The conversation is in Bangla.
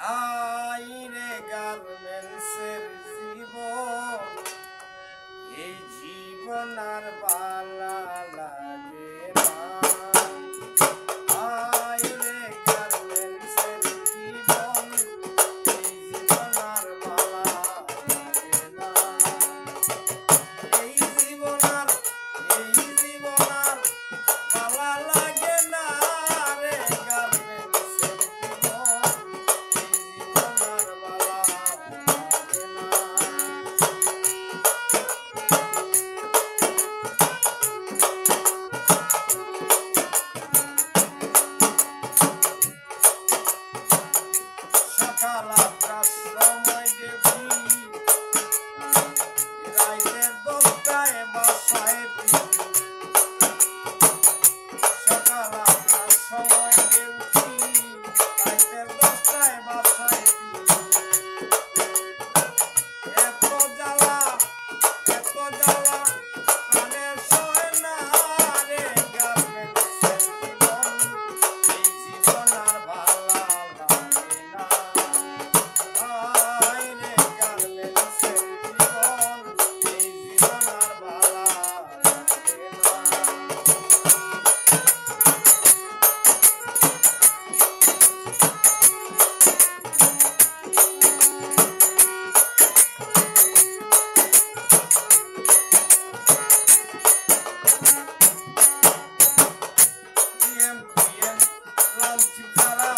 আইরে গার্মেন্টসের জীবন, এই জীবন আর ভালো লাগে না। আইরে গার্মেন্টসের জীবন, এই জীবন আর ভালো লাগে না। এই জীবন আর ভালো লাগে না রে। গার্মেন্টসের জীবন, এই জীবন আর ভালো লাগে না। সকাল ৮টার সময় দেখি, রাইতে ১০টায় বাসায় ফিরি। সকাল ৮টার সময় দেখি, রাইতে ১০টায় বাসায় ফিরি। এত জ্বালা প্রাণে সয় না রে। গার্মেন্টসের জীবন, এই জীবন আর ভালো লাগে না। আইরে গার্মেন্টসের জীবন, এই জীবন আর ভালো লাগে না। PM লাঞ্চ ছাড়া